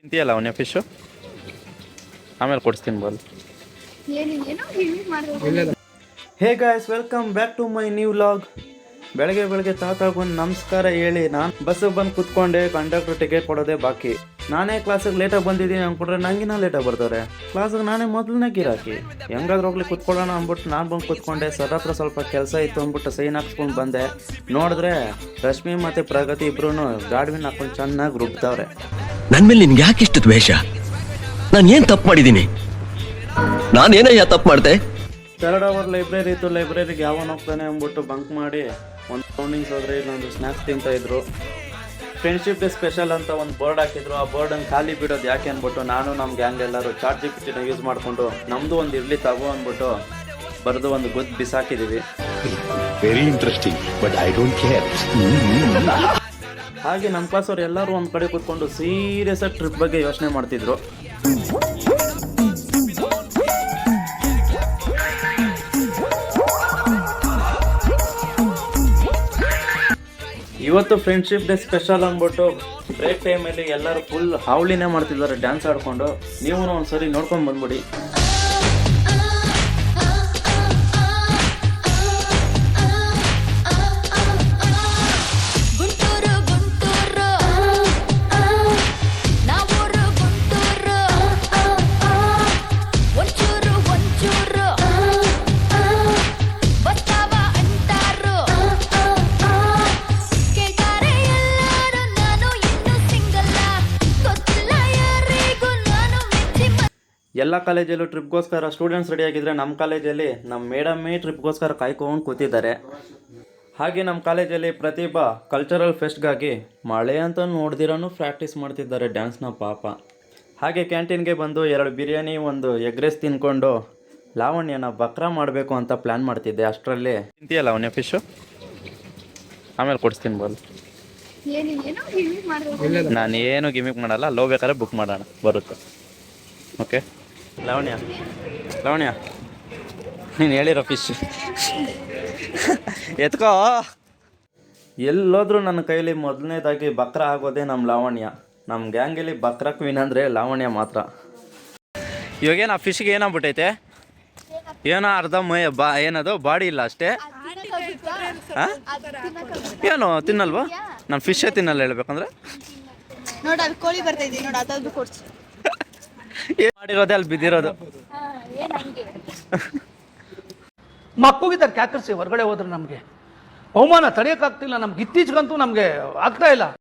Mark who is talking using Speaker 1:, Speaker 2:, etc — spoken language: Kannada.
Speaker 1: ತಿಂತೀಯಲ್ಲ ಅವನೇ ಫಿಶು ಆಮೇಲೆ ಕೊಡಿಸ್ತೀನಿ ball. Hey guys, welcome back to my new vlog. ಬೆಳಗ್ಗೆ ತಾತಾಗೊಂಡು ನಮಸ್ಕಾರ ಹೇಳಿ ನಾನು ಬಸ್ಸಿಗೆ ಬಂದು ಕುತ್ಕೊಂಡೆ. ಕಂಡಕ್ಟರ್ ಟಿಕೆಟ್ ಕೊಡೋದೇ ಬಾಕಿ. ನಾನೇ ಕ್ಲಾಸಿಗೆ ಲೇಟಾಗಿ ಬಂದಿದ್ದೀನಿ ಅಂದ್ಕೊಂಡ್ರೆ ನಂಗಿನ ಲೇಟಾಗಿ ಬರ್ತಾರೆ. ಕ್ಲಾಸಿಗೆ ನಾನೇ ಮೊದಲನೇ ಗಿರಾಕಿ. ಹೆಂಗಾದ್ರೂ ಹೋಗ್ಲಿ ಕುತ್ಕೊಳ್ಳೋಣ ಅಂದ್ಬಿಟ್ಟು ನಾನು ಬಂದು ಕುತ್ಕೊಂಡೆ. ಸರ್ ಹತ್ರ ಸ್ವಲ್ಪ ಕೆಲಸ ಇತ್ತು ಅಂದ್ಬಿಟ್ಟು ಸೈನ್ ಹಾಕ್ಸ್ಕೊಂಡು ಬಂದೆ. ನೋಡಿದ್ರೆ ರಶ್ಮಿ ಮತ್ತು ಪ್ರಗತಿ ಇಬ್ರು ಗಾಡ್ವಿನ್ ಹಾಕೊಂಡು ಚೆನ್ನಾಗಿ ರುಬ್ತವ್ರೆ.
Speaker 2: ನನ್ನ ಮೇಲೆ ನಿನ್ಗೆ ಯಾಕೆ ಇಷ್ಟು ದ್ವೇಷ? ನಾನು ಏನು ತಪ್ಪು ಮಾಡಿದ್ದೀನಿ? ನಾನೇನಯ್ಯ ತಪ್ಪು ಮಾಡಿದೆ?
Speaker 1: 3 ಅವರ್ ಲೈಬ್ರರಿ ಇತ್ತು. ಲೈಬ್ರರಿಗೆ ಯಾವನ್ ಹೋಗ್ತಾನೆ ಅಂದ್ಬಿಟ್ಟು ಬಂಕ್ ಮಾಡಿ ಒಂದು ರೌಂಡಿಂಗ್ಸ್ ಹೋದ್ರೆ ಇಲ್ಲೊಂದು ಸ್ನ್ಯಾಕ್ಸ್ ತಿಂತಾ ಇದ್ರು. ಫ್ರೆಂಡ್ಶಿಪ್ ಡೇ ಸ್ಪೆಷಲ್ ಅಂತ ಒಂದು ಬೋರ್ಡ್ ಹಾಕಿದ್ರು. ಆ ಬೋರ್ಡನ್ನು ಖಾಲಿ ಬಿಡೋದು ಯಾಕೆ ಅಂದ್ಬಿಟ್ಟು ನಾನು ನಮ್ಮ ಗ್ಯಾಂಗ್ ಎಲ್ಲರೂ ಚಾಟ್ ಜಿಪಿಟಿನ ಯೂಸ್ ಮಾಡಿಕೊಂಡು ನಮ್ಮದು ಒಂದು ಇರಲಿ ತಗೋ ಅಂದ್ಬಿಟ್ಟು ಬರೆದು ಒಂದು ಗುದ್ದು ಬಿಸಾಕಿದ್ದೀವಿ.
Speaker 3: Very interesting, but I don't care.
Speaker 1: ಹಾಗೆ ನಮ್ಮ ಕ್ಲಾಸವ್ರು ಎಲ್ಲರೂ ಒಂದು ಕಡೆ ಕೂತ್ಕೊಂಡು ಸೀರಿಯಸ್ ಆಗಿ ಟ್ರಿಪ್ ಬಗ್ಗೆ ಯೋಚನೆ ಮಾಡ್ತಿದ್ರು. ಇವತ್ತು ಫ್ರೆಂಡ್ಶಿಪ್ ಡೇ ಸ್ಪೆಷಲ್ ಅಂದ್ಬಿಟ್ಟು ಬ್ರೇಕ್ ಟೈಮಲ್ಲಿ ಎಲ್ಲರೂ ಫುಲ್ ಹಾವಳಿನೇ ಮಾಡ್ತಿದ್ದಾರೆ ಡ್ಯಾನ್ಸ್ ಆಡ್ಕೊಂಡು. ನೀವು ಒಂದ್ಸರಿ ನೋಡ್ಕೊಂಡು ಬಂದ್ಬಿಡಿ. ಎಲ್ಲ ಕಾಲೇಜಲ್ಲೂ ಟ್ರಿಪ್ಗೋಸ್ಕರ ಸ್ಟೂಡೆಂಟ್ಸ್ ರೆಡಿ ಆಗಿದ್ರೆ ನಮ್ಮ ಕಾಲೇಜಲ್ಲಿ ನಮ್ಮ ಮೇಡಮ್ಮೇ ಟ್ರಿಪ್ಗೋಸ್ಕರ ಕಾಯ್ಕೊಂಡು ಕೂತಿದ್ದಾರೆ. ಹಾಗೆ ನಮ್ಮ ಕಾಲೇಜಲ್ಲಿ ಪ್ರತಿಭಾ ಕಲ್ಚರಲ್ ಫೆಸ್ಟ್ಗಾಗಿ ಮಳೆ ಅಂತ ನೋಡ್ದಿರೋನು ಪ್ರಾಕ್ಟೀಸ್ ಮಾಡ್ತಿದ್ದಾರೆ ಡ್ಯಾನ್ಸ್ನ ಪಾಪ. ಹಾಗೆ ಕ್ಯಾಂಟೀನ್ಗೆ ಬಂದು 2 ಬಿರಿಯಾನಿ 1 ಎಗ್ ರೈಸ್ ತಿನ್ಕೊಂಡು ಲಾವಣ್ಯನ ಬಕ್ರಾ ಮಾಡಬೇಕು ಅಂತ ಪ್ಲ್ಯಾನ್ ಮಾಡ್ತಿದ್ದೆ. ಅಷ್ಟರಲ್ಲಿ ತಿಂತೀಯಲ್ಲ ಅವನೇ ಫಿಶು ಆಮೇಲೆ ಕೊಡಿಸ್ತೀನಿ ಬಾಲ್. ನಾನು ಏನು ಗಿಮಿಕ್ ಮಾಡಲ್ಲ, ಲೋ ಬೇಕಾದ್ರೆ ಬುಕ್ ಮಾಡೋಣ ಬರುತ್ತೆ. ಓಕೆ ಲಾವಣ್ಯ ನೀನು ಹೇಳಿರೋ ಫಿಶ್ ಎತ್ಕೋ. ಎಲ್ಲೋದ್ರೂ ನನ್ನ ಕೈಲಿ ಮೊದಲನೇದಾಗಿ ಬಕ್ರಾ ಆಗೋದೇ ನಮ್ಮ ಲಾವಣ್ಯ. ನಮ್ಮ ಗ್ಯಾಂಗಲ್ಲಿ ಬಕ್ರಾ ಕ್ವೀನ್ ಅಂದರೆ ಲಾವಣ್ಯ ಮಾತ್ರ. ಇವಾಗೇನು ಆ ಫಿಶ್ಗೆ ಏನಾಗ್ಬಿಟ್ಟೈತೆ? ಏನೋ ಅರ್ಧ ಮೈ ಏನದು ಬಾಡಿ ಇಲ್ಲ ಅಷ್ಟೇ. ಏನು ತಿನ್ನಲ್ವಾ? ನಾನು ಫಿಶೇ ತಿನ್ನಲ್ಲ ಹೇಳ್ಬೇಕಂದ್ರೆ. ಏನ್ ಮಾಡಿರೋದೆ ಅಲ್ಲಿ ಬಿದ್ದಿರೋದು.
Speaker 4: ಮಕ್ಕಳಿದ್ದಾರೆ ಕ್ಯಾಕರ್ಸಿ ಹೊರಗಡೆ ಹೋದ್ರೆ ನಮಗೆ ಅವಮಾನ ತಡೆಯೋಕ್ಕಾಗ್ತಿಲ್ಲ. ನಮ್ಗೆ ಇತ್ತೀಚೆಗಂತೂ ನಮಗೆ ಆಗ್ತಾ ಇಲ್ಲ.